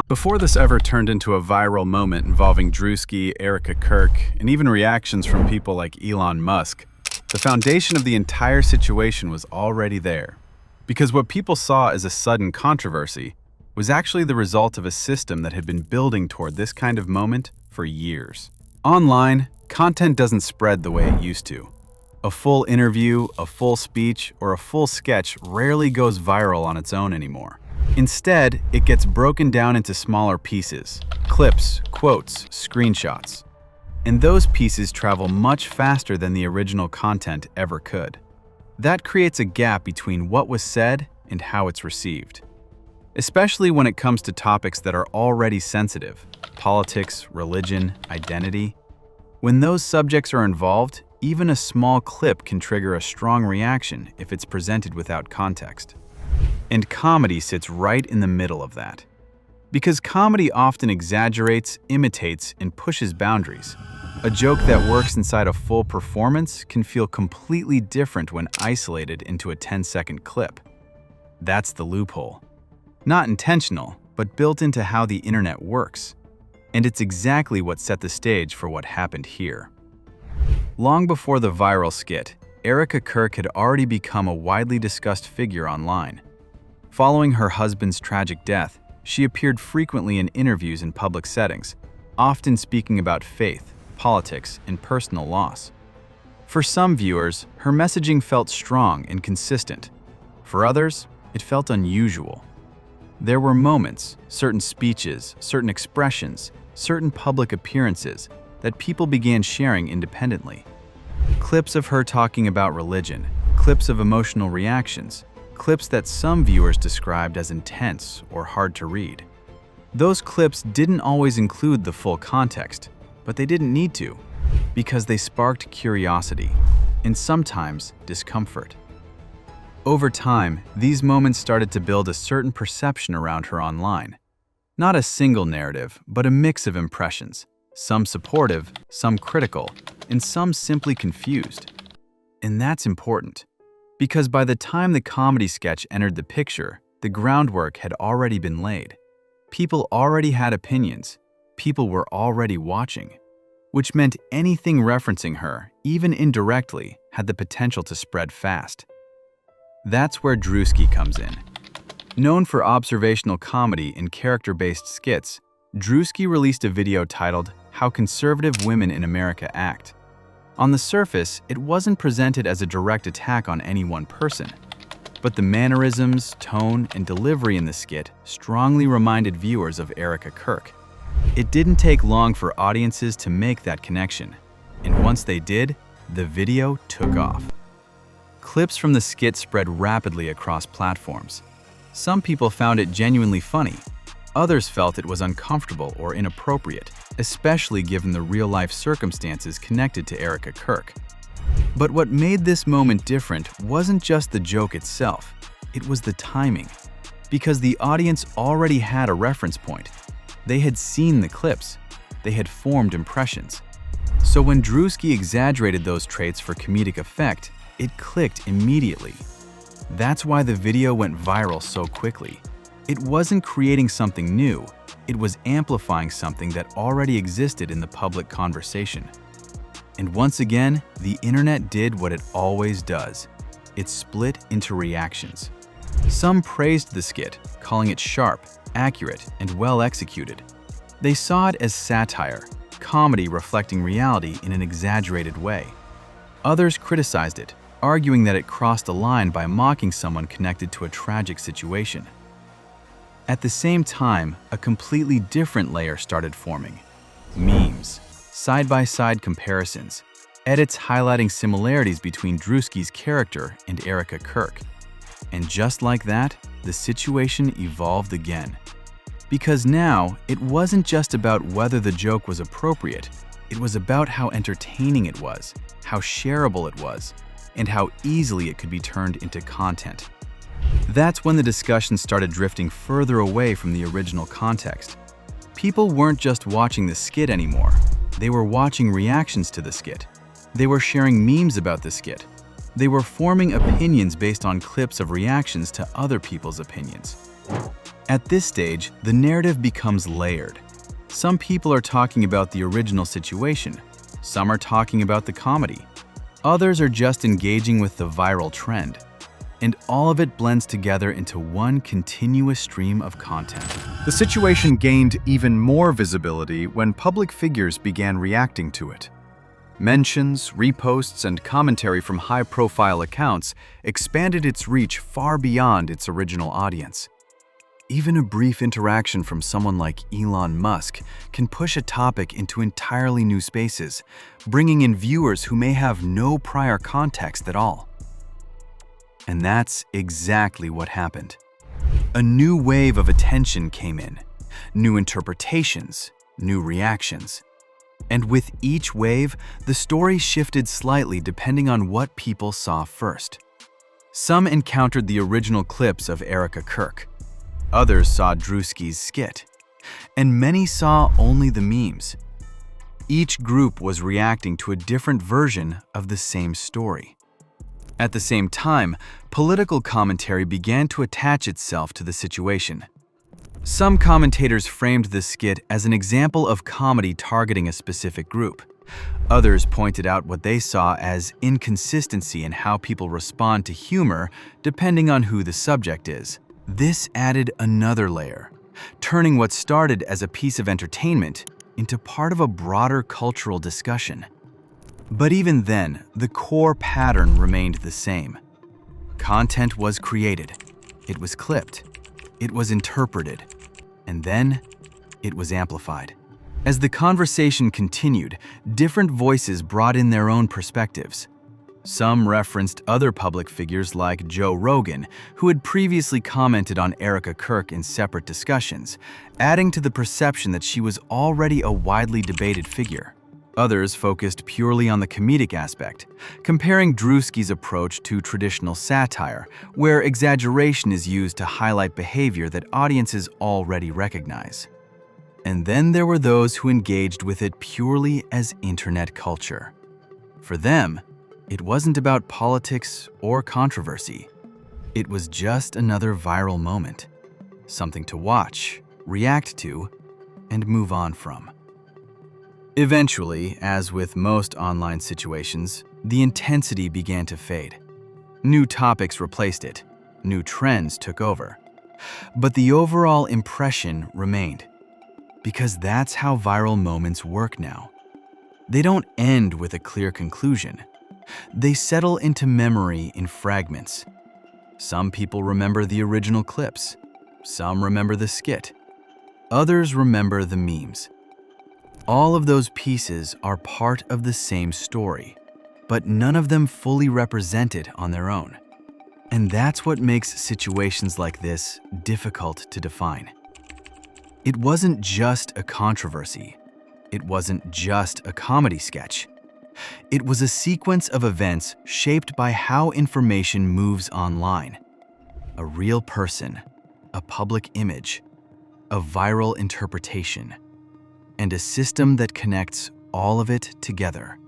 Before this ever turned into a viral moment involving Druski, Erika, Kirk, and even reactions from people like Elon Musk, the foundation of the entire situation was already there. Because what people saw as a sudden controversy was actually the result of a system that had been building toward this kind of moment for years. Online, content doesn't spread the way it used to. A full interview, a full speech, or a full sketch rarely goes viral on its own anymore. Instead, it gets broken down into smaller pieces, clips, quotes, screenshots. And those pieces travel much faster than the original content ever could. That creates a gap between what was said and how it's received. Especially when it comes to topics that are already sensitive, politics, religion, identity. When those subjects are involved, even a small clip can trigger a strong reaction if it's presented without context. And comedy sits right in the middle of that. Because comedy often exaggerates, imitates, and pushes boundaries. A joke that works inside a full performance can feel completely different when isolated into a 10-second clip. That's the loophole. Not intentional, but built into how the internet works. And it's exactly what set the stage for what happened here. Long before the viral skit, Erika Kirk had already become a widely discussed figure online. Following her husband's tragic death, she appeared frequently in interviews in public settings, often speaking about faith, politics, and personal loss. For some viewers, her messaging felt strong and consistent. For others, it felt unusual. There were moments, certain speeches, certain expressions, certain public appearances that people began sharing independently. Clips of her talking about religion, clips of emotional reactions, clips that some viewers described as intense or hard to read. Those clips didn't always include the full context, but they didn't need to, because they sparked curiosity and sometimes discomfort. Over time, these moments started to build a certain perception around her online. Not a single narrative, but a mix of impressions, some supportive, some critical, and some simply confused. And that's important. Because by the time the comedy sketch entered the picture, the groundwork had already been laid. People already had opinions. People were already watching. Which meant anything referencing her, even indirectly, had the potential to spread fast. That's where Druski comes in. Known for observational comedy and character-based skits, Druski released a video titled "How Conservative Women in America Act." On the surface, it wasn't presented as a direct attack on any one person, but the mannerisms, tone, and delivery in the skit strongly reminded viewers of Erika Kirk. It didn't take long for audiences to make that connection, and once they did, the video took off. Clips from the skit spread rapidly across platforms. Some people found it genuinely funny. Others felt it was uncomfortable or inappropriate, especially given the real-life circumstances connected to Erika Kirk. But what made this moment different wasn't just the joke itself, it was the timing. Because the audience already had a reference point. They had seen the clips. They had formed impressions. So when Druski exaggerated those traits for comedic effect, it clicked immediately. That's why the video went viral so quickly. It wasn't creating something new, it was amplifying something that already existed in the public conversation. And once again, the internet did what it always does. It split into reactions. Some praised the skit, calling it sharp, accurate, and well executed. They saw it as satire, comedy reflecting reality in an exaggerated way. Others criticized it, arguing that it crossed a line by mocking someone connected to a tragic situation. At the same time, a completely different layer started forming. Memes, side-by-side comparisons, edits highlighting similarities between Druski's character and Erika Kirk. And just like that, the situation evolved again. Because now, it wasn't just about whether the joke was appropriate, it was about how entertaining it was, how shareable it was, and how easily it could be turned into content. That's when the discussion started drifting further away from the original context. People weren't just watching the skit anymore. They were watching reactions to the skit. They were sharing memes about the skit. They were forming opinions based on clips of reactions to other people's opinions. At this stage, the narrative becomes layered. Some people are talking about the original situation. Some are talking about the comedy. Others are just engaging with the viral trend. And all of it blends together into one continuous stream of content. The situation gained even more visibility when public figures began reacting to it. Mentions, reposts, and commentary from high-profile accounts expanded its reach far beyond its original audience. Even a brief interaction from someone like Elon Musk can push a topic into entirely new spaces, bringing in viewers who may have no prior context at all. And that's exactly what happened. A new wave of attention came in, new interpretations, new reactions. And with each wave, the story shifted slightly depending on what people saw first. Some encountered the original clips of Erika Kirk. Others saw Druski's skit, and many saw only the memes. Each group was reacting to a different version of the same story. At the same time, political commentary began to attach itself to the situation. Some commentators framed the skit as an example of comedy targeting a specific group. Others pointed out what they saw as inconsistency in how people respond to humor depending on who the subject is. This added another layer, turning what started as a piece of entertainment into part of a broader cultural discussion. But even then, the core pattern remained the same. Content was created, it was clipped, it was interpreted, and then it was amplified. As the conversation continued, different voices brought in their own perspectives. Some referenced other public figures like Joe Rogan, who had previously commented on Erika Kirk in separate discussions, adding to the perception that she was already a widely debated figure. Others focused purely on the comedic aspect, comparing Druski's approach to traditional satire, where exaggeration is used to highlight behavior that audiences already recognize. And then there were those who engaged with it purely as internet culture. For them, it wasn't about politics or controversy. It was just another viral moment, something to watch, react to, and move on from. Eventually, as with most online situations, the intensity began to fade. New topics replaced it, new trends took over. But the overall impression remained, because that's how viral moments work now. They don't end with a clear conclusion. They settle into memory in fragments. Some people remember the original clips. Some remember the skit. Others remember the memes. All of those pieces are part of the same story, but none of them fully represent it on their own. And that's what makes situations like this difficult to define. It wasn't just a controversy. It wasn't just a comedy sketch. It was a sequence of events shaped by how information moves online. A real person, a public image, a viral interpretation, and a system that connects all of it together,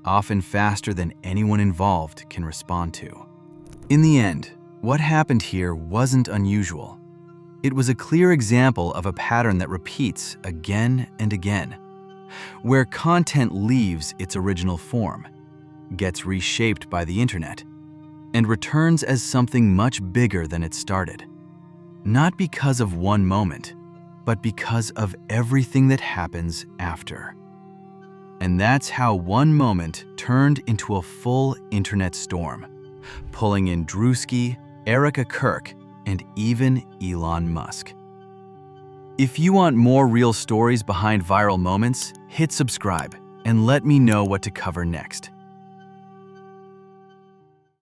often faster than anyone involved can respond to. In the end, what happened here wasn't unusual. It was a clear example of a pattern that repeats again and again, where content leaves its original form, gets reshaped by the internet, and returns as something much bigger than it started. Not because of one moment, but because of everything that happens after. And that's how one moment turned into a full internet storm, pulling in Druski, Erika Kirk, and even Elon Musk. If you want more real stories behind viral moments, hit subscribe and let me know what to cover next.